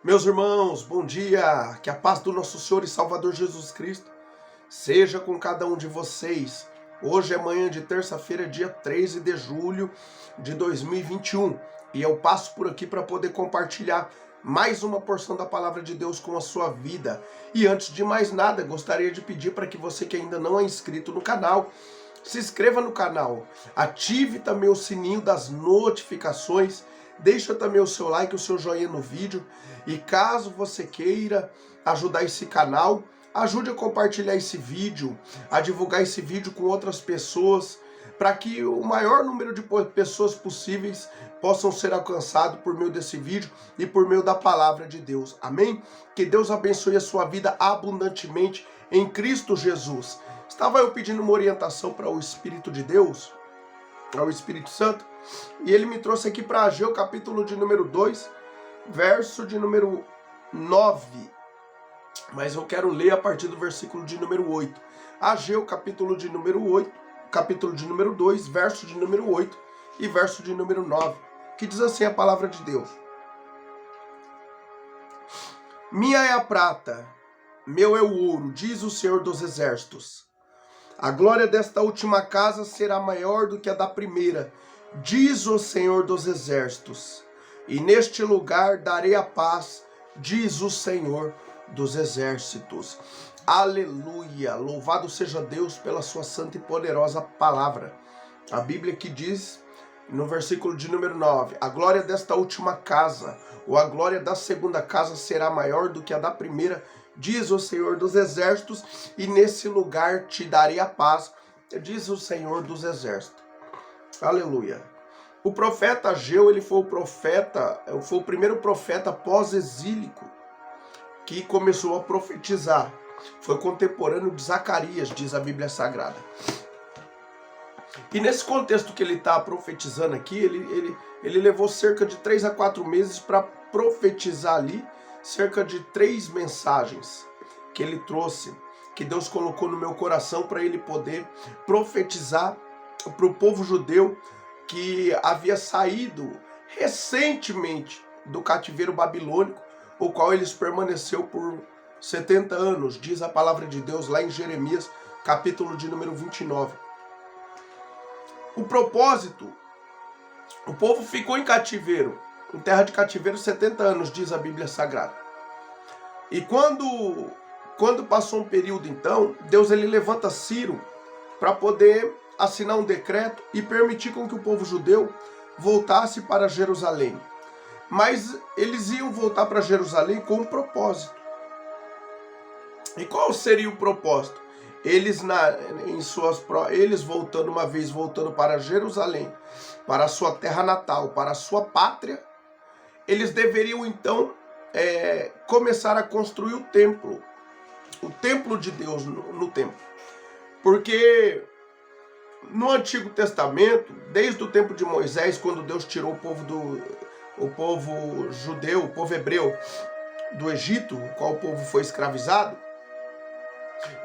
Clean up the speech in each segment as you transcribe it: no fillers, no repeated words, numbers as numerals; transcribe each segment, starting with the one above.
Meus irmãos, bom dia! Que a paz do nosso Senhor e Salvador Jesus Cristo seja com cada um de vocês. Hoje é manhã de terça-feira, dia 13 de julho de 2021, e eu passo por aqui para poder compartilhar mais uma porção da palavra de Deus com a sua vida. E antes de mais nada, gostaria de pedir para que você que ainda não é inscrito no canal, se inscreva no canal, ative também o sininho das notificações, deixa também o seu like, o seu joinha no vídeo, e caso você queira ajudar esse canal, ajude a compartilhar esse vídeo, a divulgar esse vídeo com outras pessoas, para que o maior número de pessoas possíveis possam ser alcançados por meio desse vídeo e por meio da palavra de Deus. Amém? Que Deus abençoe a sua vida abundantemente em Cristo Jesus. Estava eu pedindo uma orientação para o Espírito de Deus, ao Espírito Santo, e ele me trouxe aqui para Ageu, capítulo de número 2, verso de número 9. Mas eu quero ler a partir do versículo de número 8. Ageu, capítulo de número 8, capítulo de número 2, verso de número 8 e verso de número 9, que diz assim a palavra de Deus. Minha é a prata, meu é o ouro, diz o Senhor dos Exércitos. A glória desta última casa será maior do que a da primeira, diz o Senhor dos Exércitos. E neste lugar darei a paz, diz o Senhor dos Exércitos. Aleluia! Louvado seja Deus pela sua santa e poderosa palavra. A Bíblia que diz, no versículo de número 9, a glória desta última casa, ou a glória da segunda casa será maior do que a da primeira, diz o Senhor dos Exércitos, e nesse lugar te darei a paz, diz o Senhor dos Exércitos. Aleluia. O profeta Ageu, ele foi o primeiro profeta pós-exílico que começou a profetizar. Foi contemporâneo de Zacarias, diz a Bíblia Sagrada. E nesse contexto que ele está profetizando aqui, ele levou cerca de 3 a 4 meses para profetizar ali, cerca de 3 mensagens que ele trouxe, que Deus colocou no meu coração para ele poder profetizar para o povo judeu que havia saído recentemente do cativeiro babilônico, o qual eles permaneceu por 70 anos, diz a palavra de Deus lá em Jeremias, capítulo de número 29. O propósito, o povo ficou em cativeiro, em terra de cativeiro 70 anos, diz a Bíblia Sagrada. E quando passou um período então, Deus ele levanta Ciro para poder assinar um decreto e permitir com que o povo judeu voltasse para Jerusalém. Mas eles iam voltar para Jerusalém com um propósito. E qual seria o propósito? Eles voltando para Jerusalém, para a sua terra natal, para a sua pátria, eles deveriam então começar a construir o templo de Deus no templo. Porque no Antigo Testamento, desde o tempo de Moisés, quando Deus tirou o povo judeu, o povo hebreu do Egito, o qual o povo foi escravizado,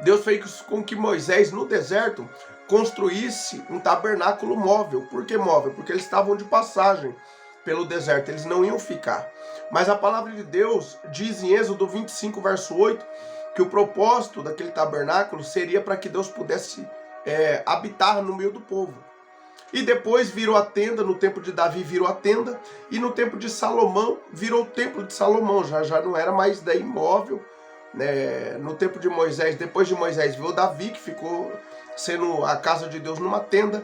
Deus fez com que Moisés, no deserto, construísse um tabernáculo móvel. Por que móvel? Porque eles estavam de passagem pelo deserto, eles não iam ficar. Mas a palavra de Deus diz em Êxodo 25, verso 8, que o propósito daquele tabernáculo seria para que Deus pudesse habitar no meio do povo. E depois virou a tenda, no tempo de Davi virou a tenda, e no tempo de Salomão virou o templo de Salomão, já não era mais daí móvel, né? No tempo de Moisés, depois de Moisés veio Davi, que ficou sendo a casa de Deus numa tenda.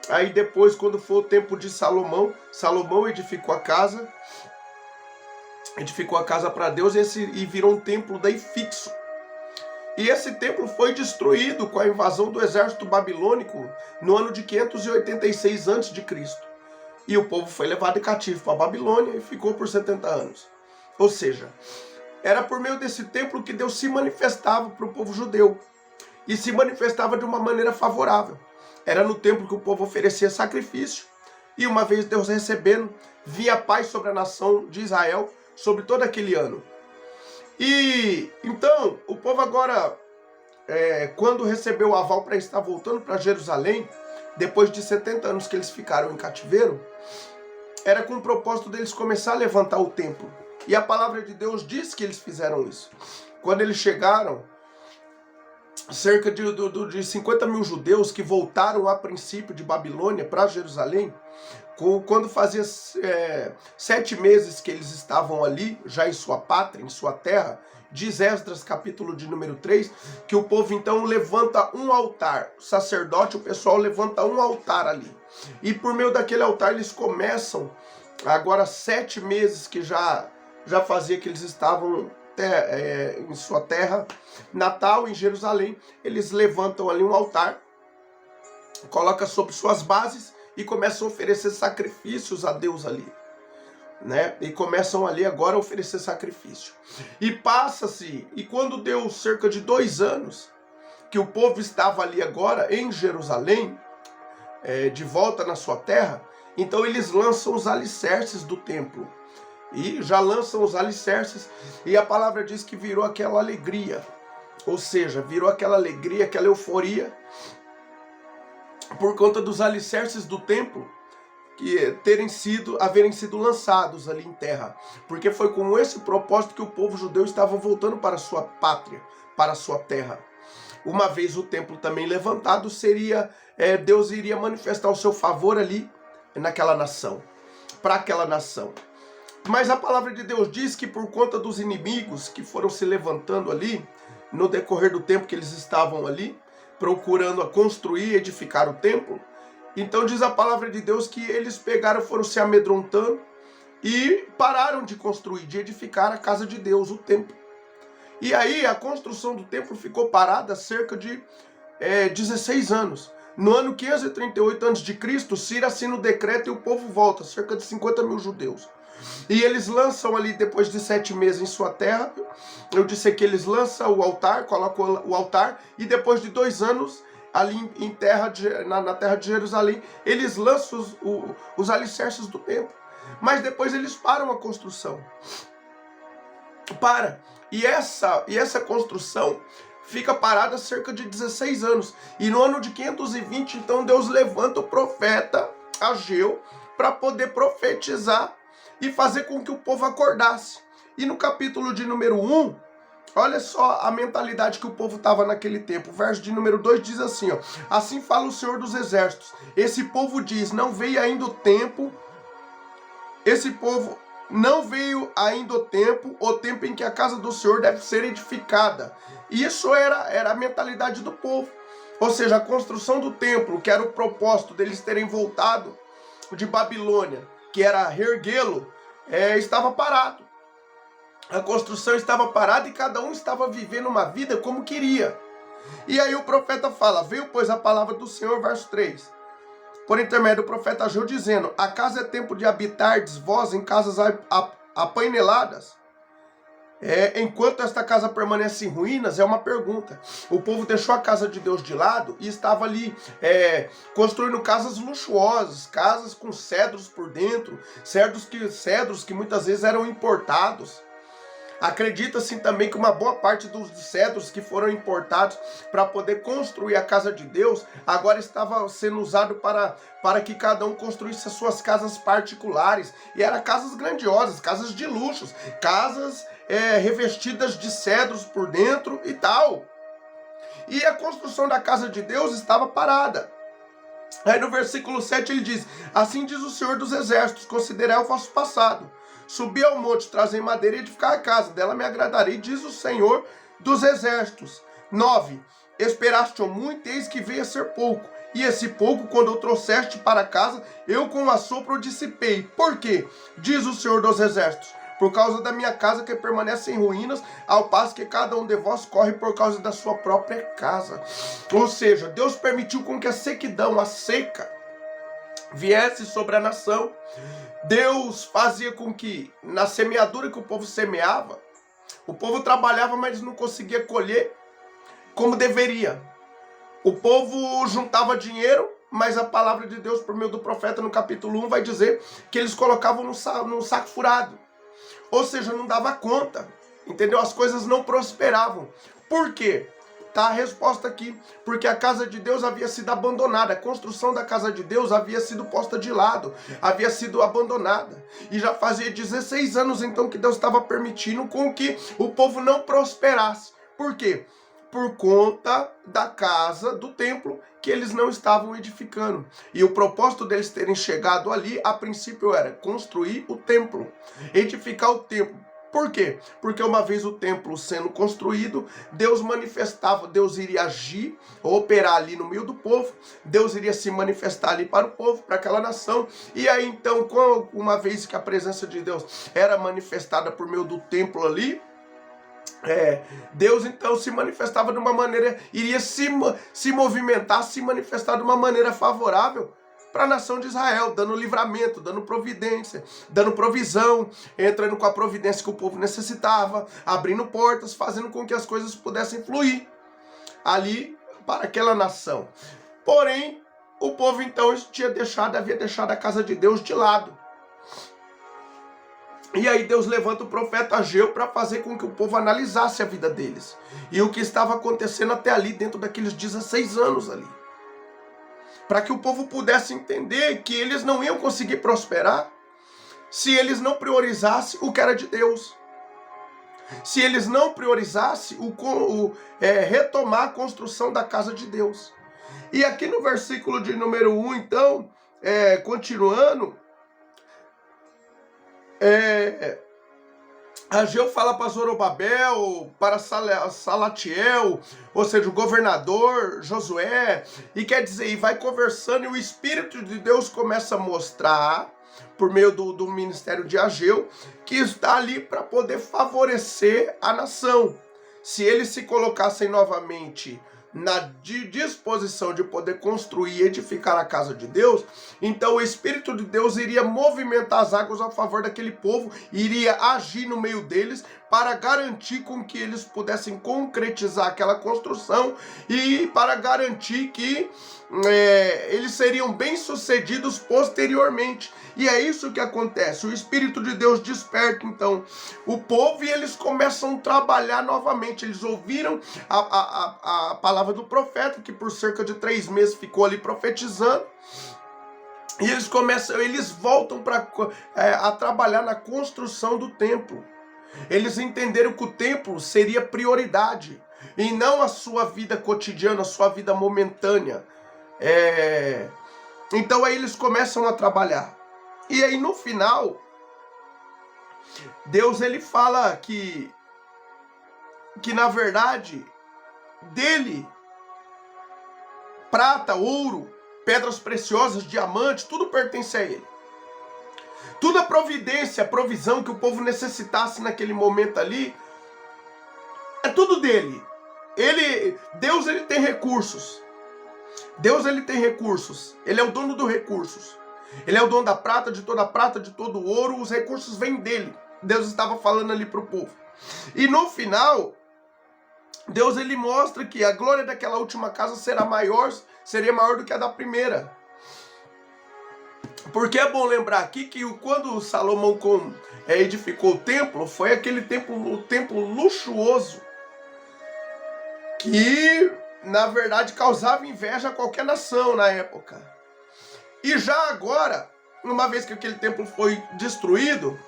Aí depois, quando foi o tempo de Salomão, Salomão edificou a casa para Deus e virou um templo daí fixo. E esse templo foi destruído com a invasão do exército babilônico no ano de 586 a.C. E o povo foi levado cativo para a Babilônia e ficou por 70 anos. Ou seja, era por meio desse templo que Deus se manifestava para o povo judeu. E se manifestava de uma maneira favorável. Era no templo que o povo oferecia sacrifício. E uma vez Deus recebendo, vinha paz sobre a nação de Israel, sobre todo aquele ano. E então, o povo agora, quando recebeu o aval para estar voltando para Jerusalém, depois de 70 anos que eles ficaram em cativeiro, era com o propósito deles começar a levantar o templo. E a palavra de Deus diz que eles fizeram isso. Quando eles chegaram, cerca de 50 mil judeus que voltaram a princípio de Babilônia para Jerusalém, quando fazia 7 meses que eles estavam ali, já em sua pátria, em sua terra, diz Esdras, capítulo de número 3, que o povo então levanta um altar, o sacerdote, o pessoal levanta um altar ali. E por meio daquele altar eles começam, agora 7 meses que já fazia que eles estavam em sua terra natal, em Jerusalém, eles levantam ali um altar, colocam sobre suas bases e começam a oferecer sacrifícios a Deus ali, né? E começam ali agora a oferecer sacrifício. E passa-se, e quando deu cerca de 2 anos, que o povo estava ali agora em Jerusalém, de volta na sua terra, então eles lançam os alicerces do templo. E já lançam os alicerces, e a palavra diz que virou aquela alegria, ou seja, virou aquela alegria, aquela euforia, por conta dos alicerces do templo que haverem sido lançados ali em terra, porque foi com esse propósito que o povo judeu estava voltando para a sua pátria, para a sua terra. Uma vez o templo também levantado, Deus iria manifestar o seu favor ali naquela nação, para aquela nação. Mas a palavra de Deus diz que por conta dos inimigos que foram se levantando ali, no decorrer do tempo que eles estavam ali, procurando construir e edificar o templo, então diz a palavra de Deus que eles foram se amedrontando e pararam de construir, de edificar a casa de Deus, o templo. E aí a construção do templo ficou parada há cerca de 16 anos. No ano 538 a.C., Ciro assina o decreto e o povo volta, cerca de 50 mil judeus. E eles lançam ali, depois de 7 meses em sua terra, eu disse que eles lançam o altar, colocam o altar, e depois de 2 anos, ali em terra na terra de Jerusalém, eles lançam os alicerces do templo. Mas depois eles param a construção. E essa construção fica parada há cerca de 16 anos. E no ano de 520, então, Deus levanta o profeta Ageu para poder profetizar e fazer com que o povo acordasse. E no capítulo de número 1, olha só a mentalidade que o povo estava naquele tempo. O verso de número 2 diz assim, ó: assim fala o Senhor dos Exércitos. Esse povo diz, não veio ainda o tempo o tempo em que a casa do Senhor deve ser edificada. E isso era a mentalidade do povo. Ou seja, a construção do templo, que era o propósito deles terem voltado de Babilônia, que era reerguê-lo, estava parado. A construção estava parada e cada um estava vivendo uma vida como queria. E aí o profeta fala, veio pois a palavra do Senhor, verso 3, por intermédio do profeta Ageu, dizendo, acaso é tempo de habitardes vós em casas apaineladas? Enquanto esta casa permanece em ruínas, é uma pergunta. O povo deixou a casa de Deus de lado e estava ali construindo casas luxuosas, casas com cedros por dentro, cedros que muitas vezes eram importados. Acredita-se também que uma boa parte dos cedros que foram importados para poder construir a casa de Deus, agora estava sendo usado para que cada um construísse as suas casas particulares. E eram casas grandiosas, casas de luxos, casas revestidas de cedros por dentro e tal. E a construção da casa de Deus estava parada. Aí no versículo 7 ele diz, assim diz o Senhor dos Exércitos, considerai o vosso passado. Subi ao monte, trazei madeira e edificar a casa, dela me agradarei, diz o Senhor dos Exércitos. 9. Esperaste muito, eis que veio a ser pouco. E esse pouco, quando eu trouxeste para casa, eu com o assopro o dissipei. Por quê? Diz o Senhor dos Exércitos. Por causa da minha casa que permanece em ruínas, ao passo que cada um de vós corre por causa da sua própria casa. Ou seja, Deus permitiu com que a sequidão, a seca, viesse sobre a nação. Deus fazia com que, na semeadura que o povo semeava, o povo trabalhava, mas não conseguia colher como deveria. O povo juntava dinheiro, mas a palavra de Deus, por meio do profeta, no capítulo 1, vai dizer que eles colocavam num saco furado. Ou seja, não dava conta, entendeu? As coisas não prosperavam. Por quê? Tá a resposta aqui, porque a casa de Deus havia sido abandonada, a construção da casa de Deus havia sido posta de lado, havia sido abandonada. E já fazia 16 anos então que Deus estava permitindo com que o povo não prosperasse. Por quê? Por conta da casa, do templo, que eles não estavam edificando. E o propósito deles terem chegado ali, a princípio, era construir o templo, edificar o templo. Por quê? Porque uma vez o templo sendo construído, Deus manifestava, Deus iria agir, operar ali no meio do povo, Deus iria se manifestar ali para o povo, para aquela nação. E aí então, uma vez que a presença de Deus era manifestada por meio do templo ali, Deus então se manifestava de uma maneira, iria se movimentar, se manifestar de uma maneira favorável para a nação de Israel, dando livramento, dando providência, dando provisão, entrando com a providência que o povo necessitava, abrindo portas, fazendo com que as coisas pudessem fluir ali para aquela nação. Porém, o povo então havia deixado a casa de Deus de lado. E aí Deus levanta o profeta Ageu para fazer com que o povo analisasse a vida deles. E o que estava acontecendo até ali, dentro daqueles 16 anos ali. Para que o povo pudesse entender que eles não iam conseguir prosperar se eles não priorizassem o que era de Deus. Se eles não priorizassem retomar a construção da casa de Deus. E aqui no versículo de número 1, então, continuando, Ageu fala para Zorobabel, para Salatiel, ou seja, o governador Josué, e quer dizer, e vai conversando, e o Espírito de Deus começa a mostrar, por meio do ministério de Ageu, que está ali para poder favorecer a nação. Se eles se colocassem novamente na disposição de poder construir e edificar a casa de Deus, então o Espírito de Deus iria movimentar as águas a favor daquele povo, iria agir no meio deles para garantir com que eles pudessem concretizar aquela construção e para garantir que eles seriam bem-sucedidos posteriormente. E é isso que acontece. O Espírito de Deus desperta, então, o povo e eles começam a trabalhar novamente. Eles ouviram a palavra do profeta, que por cerca de 3 meses ficou ali profetizando. E eles voltam a trabalhar na construção do templo. Eles entenderam que o templo seria prioridade, e não a sua vida cotidiana, a sua vida momentânea. Então aí eles começam a trabalhar. E aí no final, Deus ele fala que na verdade, dele, prata, ouro, pedras preciosas, diamantes, tudo pertence a ele. Toda a providência, a provisão que o povo necessitasse naquele momento ali, é tudo dele. Deus ele tem recursos. Deus ele tem recursos. Ele é o dono dos recursos. Ele é o dono da prata, de todo o ouro. Os recursos vêm dele. Deus estava falando ali para o povo. E no final, Deus ele mostra que a glória daquela última casa seria maior do que a da primeira. Porque é bom lembrar aqui que quando Salomão edificou o templo, foi aquele templo luxuoso, que na verdade causava inveja a qualquer nação na época. E já agora, uma vez que aquele templo foi destruído,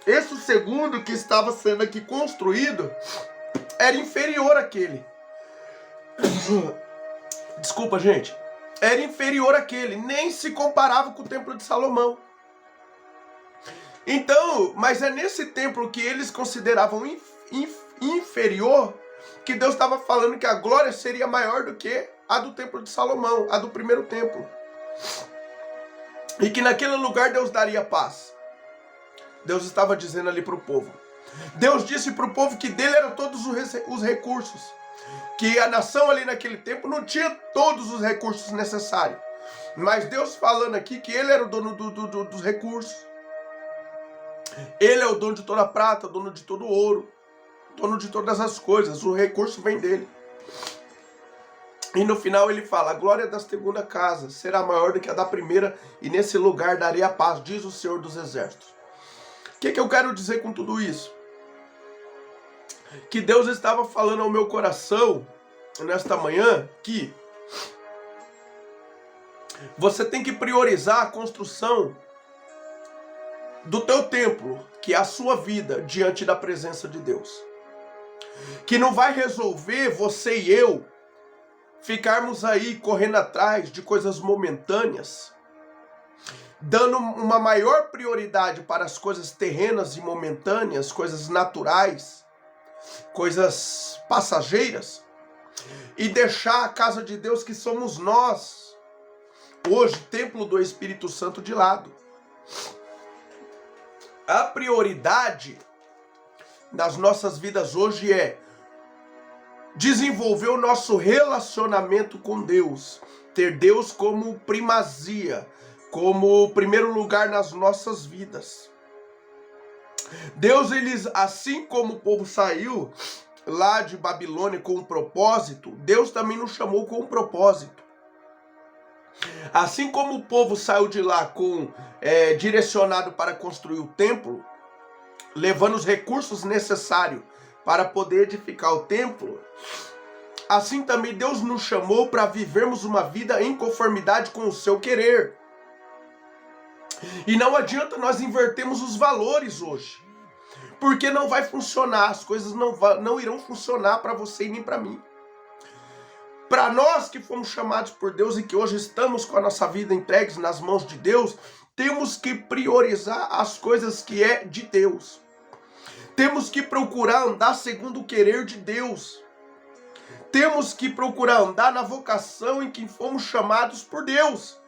esse segundo que estava sendo aqui construído era inferior àquele. Desculpa, gente. Era inferior àquele, nem se comparava com o templo de Salomão. Então, mas é nesse templo que eles consideravam inferior, que Deus estava falando que a glória seria maior do que a do templo de Salomão, a do primeiro templo. E que naquele lugar Deus daria paz. Deus estava dizendo ali para o povo. Deus disse para o povo que dele eram todos os recursos. Que a nação ali naquele tempo não tinha todos os recursos necessários. Mas Deus falando aqui que ele era o dono dos recursos. Ele é o dono de toda a prata, dono de todo o ouro, dono de todas as coisas. O recurso vem dele. E no final ele fala: a glória da segunda casa será maior do que a da primeira, e nesse lugar darei a paz, diz o Senhor dos Exércitos. O que eu quero dizer com tudo isso? Que Deus estava falando ao meu coração nesta manhã que você tem que priorizar a construção do teu templo, que é a sua vida diante da presença de Deus. Que não vai resolver você e eu ficarmos aí correndo atrás de coisas momentâneas, dando uma maior prioridade para as coisas terrenas e momentâneas, coisas naturais, coisas passageiras, e deixar a casa de Deus, que somos nós, hoje, templo do Espírito Santo, de lado. A prioridade das nossas vidas hoje é desenvolver o nosso relacionamento com Deus, ter Deus como primazia, como primeiro lugar nas nossas vidas. Deus, assim como o povo saiu lá de Babilônia com um propósito, Deus também nos chamou com um propósito. Assim como o povo saiu de lá direcionado para construir o templo, levando os recursos necessários para poder edificar o templo, assim também Deus nos chamou para vivermos uma vida em conformidade com o seu querer. E não adianta nós invertermos os valores hoje, porque não vai funcionar, as coisas não irão funcionar para você e nem para mim. Para nós que fomos chamados por Deus e que hoje estamos com a nossa vida entregues nas mãos de Deus, temos que priorizar as coisas que é de Deus. Temos que procurar andar segundo o querer de Deus. Temos que procurar andar na vocação em que fomos chamados por Deus.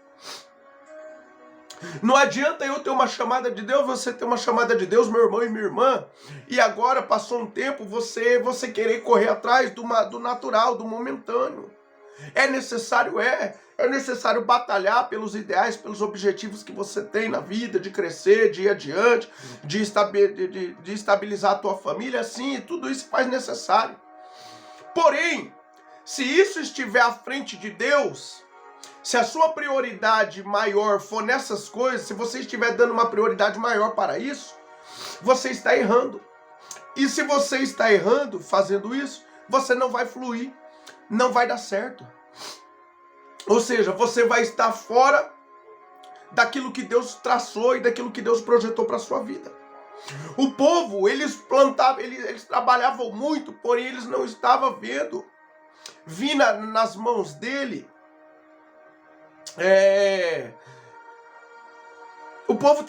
Não adianta eu ter uma chamada de Deus, você ter uma chamada de Deus, meu irmão e minha irmã, e agora passou um tempo, você querer correr atrás do natural, do momentâneo. É necessário batalhar pelos ideais, pelos objetivos que você tem na vida, de crescer, de ir adiante, de estabilizar a tua família, sim, tudo isso faz necessário. Porém, se isso estiver à frente de Deus, se a sua prioridade maior for nessas coisas, se você estiver dando uma prioridade maior para isso, você está errando. E se você está errando fazendo isso, você não vai fluir, não vai dar certo. Ou seja, você vai estar fora daquilo que Deus traçou e daquilo que Deus projetou para a sua vida. O povo, eles plantavam, eles trabalhavam muito, porém eles não estavam vendo vir nas mãos dele. O povo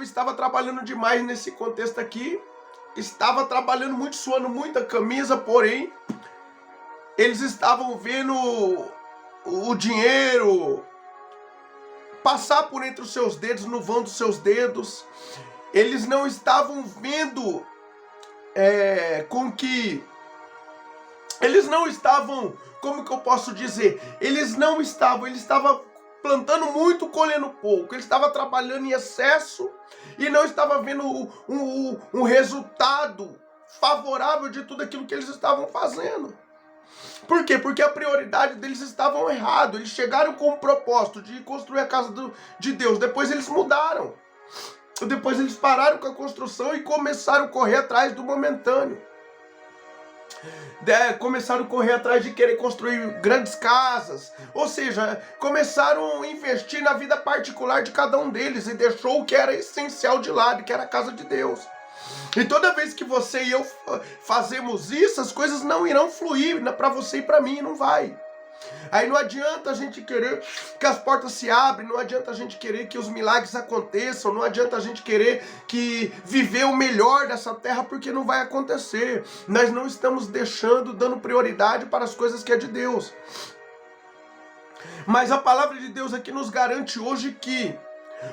estava trabalhando demais nesse contexto aqui, estava trabalhando muito, suando muita camisa, porém eles estavam vendo o dinheiro passar por entre os seus dedos, no vão dos seus dedos. Eles não estavam vendo eles não estavam, como que eu posso dizer? Eles estavam plantando muito, colhendo pouco. Ele estava trabalhando em excesso e não estava vendo um resultado favorável de tudo aquilo que eles estavam fazendo. Por quê? Porque a prioridade deles estava errada. Eles chegaram com o propósito de construir a casa de Deus. Depois eles mudaram. Depois eles pararam com a construção e começaram a correr atrás do momentâneo. Começaram a correr atrás de querer construir grandes casas, ou seja, começaram a investir na vida particular de cada um deles e deixou o que era essencial de lado, que era a casa de Deus. E toda vez que você e eu fazemos isso, as coisas não irão fluir para você e para mim, não vai. Aí não adianta a gente querer que as portas se abrem, não adianta a gente querer que os milagres aconteçam, não adianta a gente querer que viver o melhor dessa terra, porque não vai acontecer. Nós não estamos dando prioridade para as coisas que é de Deus. Mas a palavra de Deus aqui nos garante hoje que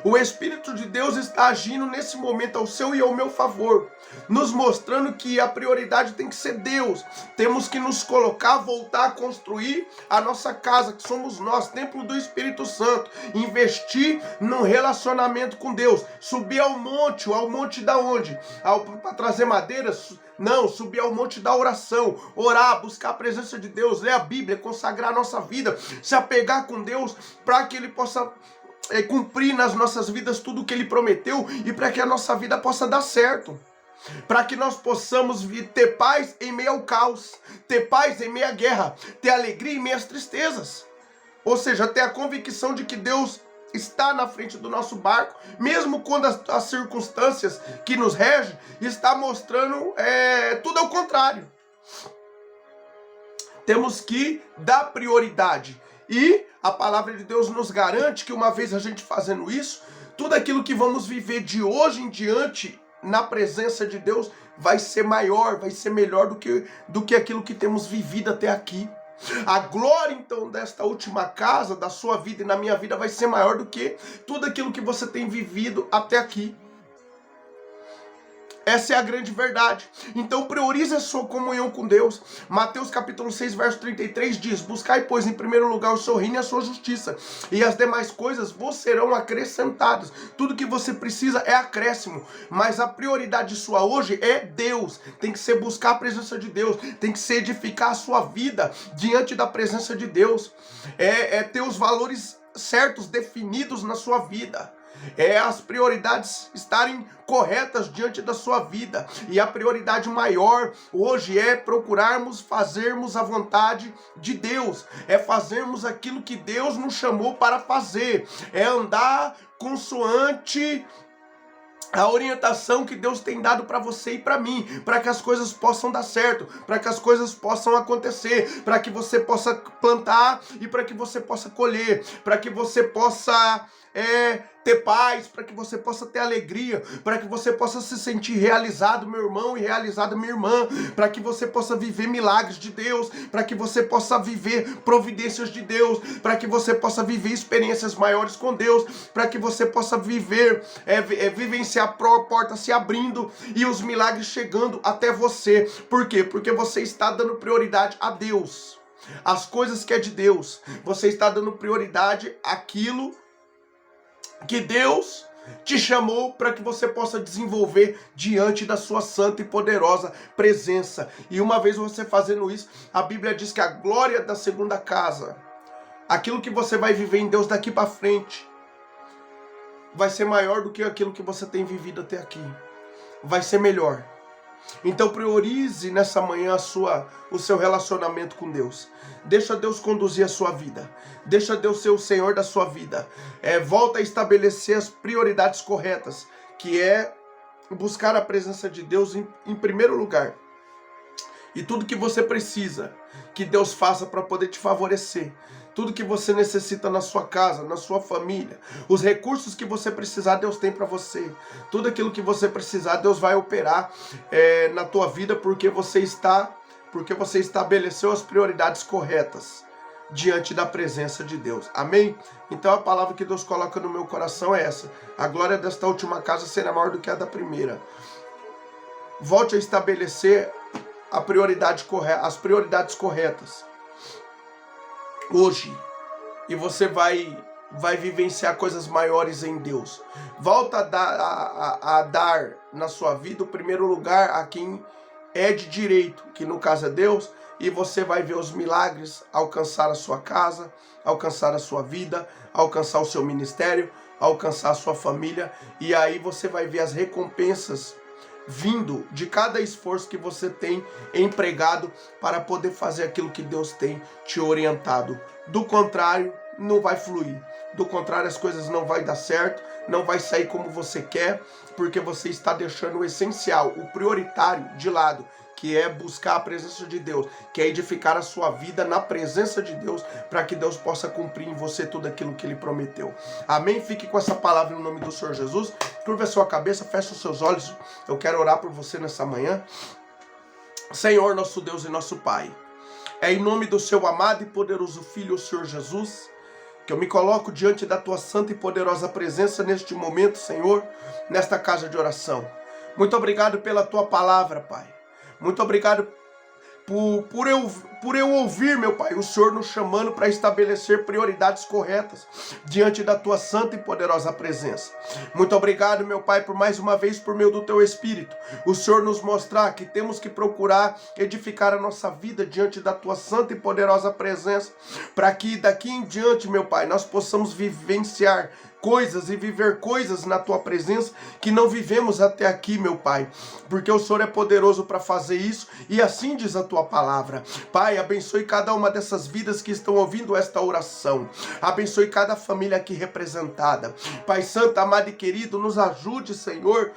o Espírito de Deus está agindo nesse momento ao seu e ao meu favor, nos mostrando que a prioridade tem que ser Deus. Temos que nos colocar, voltar a construir a nossa casa, que somos nós, templo do Espírito Santo, investir num relacionamento com Deus, subir ao monte da onde? Para trazer madeira? Não, subir ao monte da oração, orar, buscar a presença de Deus, ler a Bíblia, consagrar a nossa vida, se apegar com Deus, para que Ele possa cumprir nas nossas vidas tudo o que Ele prometeu e para que a nossa vida possa dar certo. para que nós possamos ter paz em meio ao caos, ter paz em meio à guerra, ter alegria em meio às tristezas. Ou seja, ter a convicção de que Deus está na frente do nosso barco, mesmo quando as circunstâncias que nos regem está mostrando tudo ao contrário. Temos que dar prioridade. E a palavra de Deus nos garante que uma vez a gente fazendo isso, tudo aquilo que vamos viver de hoje em diante na presença de Deus vai ser maior, vai ser melhor do que aquilo que temos vivido até aqui. A glória então desta última casa, da sua vida e na minha vida, vai ser maior do que tudo aquilo que você tem vivido até aqui. Essa é a grande verdade. Então priorize a sua comunhão com Deus. Mateus capítulo 6, verso 33 diz: buscai, pois, em primeiro lugar o seu reino e a sua justiça, e as demais coisas vos serão acrescentadas. Tudo que você precisa é acréscimo, mas a prioridade sua hoje é Deus. Tem que ser buscar a presença de Deus, tem que ser edificar a sua vida diante da presença de Deus. É ter os valores certos, definidos na sua vida. As prioridades estarem corretas diante da sua vida. E a prioridade maior hoje é procurarmos fazermos a vontade de Deus. É fazermos aquilo que Deus nos chamou para fazer. É andar consoante a orientação que Deus tem dado para você e para mim, para que as coisas possam dar certo, para que as coisas possam acontecer, para que você possa plantar e para que você possa colher, para que você possa ter paz, para que você possa ter alegria, para que você possa se sentir realizado, meu irmão, e realizada, minha irmã, para que você possa viver milagres de Deus, para que você possa viver providências de Deus, para que você possa viver experiências maiores com Deus, para que você possa vivenciar portas se abrindo e os milagres chegando até você. Por quê? Porque você está dando prioridade a Deus, as coisas que é de Deus. Você está dando prioridade àquilo que Deus te chamou para que você possa desenvolver diante da sua santa e poderosa presença. E uma vez você fazendo isso, a Bíblia diz que a glória da segunda casa, aquilo que você vai viver em Deus daqui para frente, vai ser maior do que aquilo que você tem vivido até aqui. Vai ser melhor. Então priorize nessa manhã o seu relacionamento com Deus. Deixa Deus conduzir a sua vida. Deixa Deus ser o Senhor da sua vida. Volta a estabelecer as prioridades corretas, que é buscar a presença de Deus em primeiro lugar. E tudo que você precisa que Deus faça para poder te favorecer. Tudo que você necessita na sua casa, na sua família, os recursos que você precisar, Deus tem para você. Tudo aquilo que você precisar, Deus vai operar na tua vida, porque você estabeleceu as prioridades corretas diante da presença de Deus. Amém? Então a palavra que Deus coloca no meu coração é essa: a glória desta última casa será maior do que a da primeira. Volte a estabelecer as prioridades corretas hoje, e você vai vivenciar coisas maiores em Deus. Volta a dar na sua vida o primeiro lugar a quem é de direito, que no caso é Deus, e você vai ver os milagres alcançar a sua casa, alcançar a sua vida, alcançar o seu ministério, alcançar a sua família, e aí você vai ver as recompensas vindo de cada esforço que você tem empregado para poder fazer aquilo que Deus tem te orientado. Do contrário, não vai fluir. Do contrário, as coisas não vai dar certo, não vai sair como você quer, porque você está deixando o essencial, o prioritário de lado, que é buscar a presença de Deus, que é edificar a sua vida na presença de Deus, para que Deus possa cumprir em você tudo aquilo que Ele prometeu. Amém? Fique com essa palavra no nome do Senhor Jesus. Curva a sua cabeça, feche os seus olhos. Eu quero orar por você nessa manhã. Senhor, nosso Deus e nosso Pai, é em nome do seu amado e poderoso Filho, o Senhor Jesus, que eu me coloco diante da tua santa e poderosa presença neste momento, Senhor, nesta casa de oração. Muito obrigado pela tua palavra, Pai. Muito obrigado por eu ouvir, meu Pai, o Senhor nos chamando para estabelecer prioridades corretas diante da tua santa e poderosa presença. Muito obrigado, meu Pai, por mais uma vez, por meio do teu Espírito, o Senhor nos mostrar que temos que procurar edificar a nossa vida diante da tua santa e poderosa presença, para que daqui em diante, meu Pai, nós possamos vivenciar coisas e viver coisas na tua presença que não vivemos até aqui, meu Pai, porque o Senhor é poderoso para fazer isso e assim diz a tua palavra. Pai, abençoe cada uma dessas vidas que estão ouvindo esta oração, abençoe cada família aqui representada. Pai Santo, amado e querido, nos ajude, Senhor,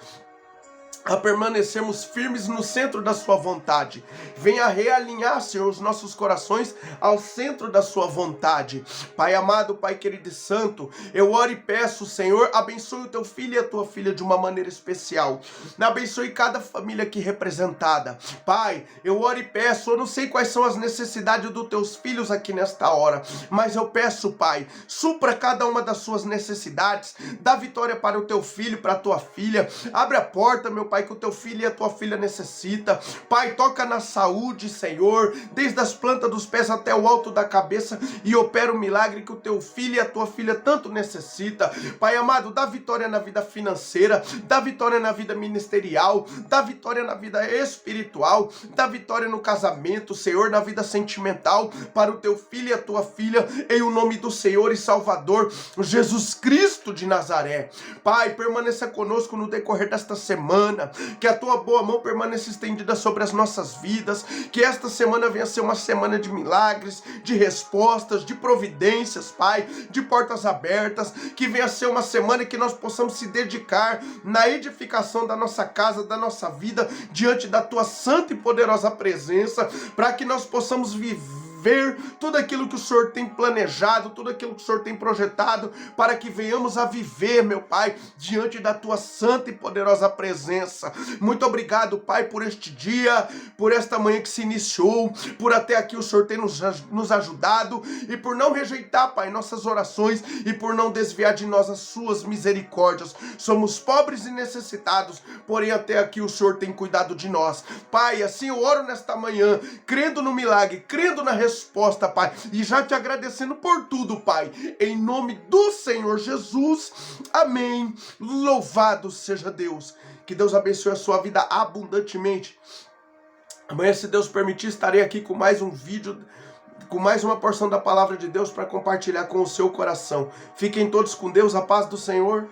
a permanecermos firmes no centro da sua vontade. Venha realinhar, Senhor, os nossos corações ao centro da sua vontade. Pai amado, Pai querido e santo, eu oro e peço, Senhor, abençoe o teu filho e a tua filha de uma maneira especial. Abençoe cada família aqui representada. Pai, eu oro e peço, eu não sei quais são as necessidades dos teus filhos aqui nesta hora, mas eu peço, Pai, supra cada uma das suas necessidades, dá vitória para o teu filho, para a tua filha, abre a porta, meu Pai, que o teu filho e a tua filha necessita. Pai, toca na saúde, Senhor, desde as plantas dos pés até o alto da cabeça, e opera o milagre que o teu filho e a tua filha tanto necessita. Pai amado, dá vitória na vida financeira, dá vitória na vida ministerial, dá vitória na vida espiritual, dá vitória no casamento, Senhor, na vida sentimental, para o teu filho e a tua filha, em o nome do Senhor e Salvador Jesus Cristo de Nazaré. Pai, permaneça conosco no decorrer desta semana, que a tua boa mão permaneça estendida sobre as nossas vidas, que esta semana venha ser uma semana de milagres, de respostas, de providências, Pai, de portas abertas, que venha ser uma semana que nós possamos se dedicar na edificação da nossa casa, da nossa vida, diante da tua santa e poderosa presença, para que nós possamos viver tudo aquilo que o Senhor tem planejado, tudo aquilo que o Senhor tem projetado, para que venhamos a viver, meu Pai, diante da tua santa e poderosa presença. Muito obrigado, Pai, por este dia, por esta manhã que se iniciou, por até aqui o Senhor tem nos ajudado, e por não rejeitar, Pai, nossas orações, e por não desviar de nós as suas misericórdias. Somos pobres e necessitados, porém até aqui o Senhor tem cuidado de nós. Pai, assim eu oro nesta manhã, crendo no milagre, crendo na resposta, Pai, e já te agradecendo por tudo, Pai, em nome do Senhor Jesus, amém. Louvado seja Deus. Que Deus abençoe a sua vida abundantemente. Amanhã, se Deus permitir, estarei aqui com mais um vídeo, com mais uma porção da palavra de Deus para compartilhar com o seu coração. Fiquem todos com Deus, a paz do Senhor.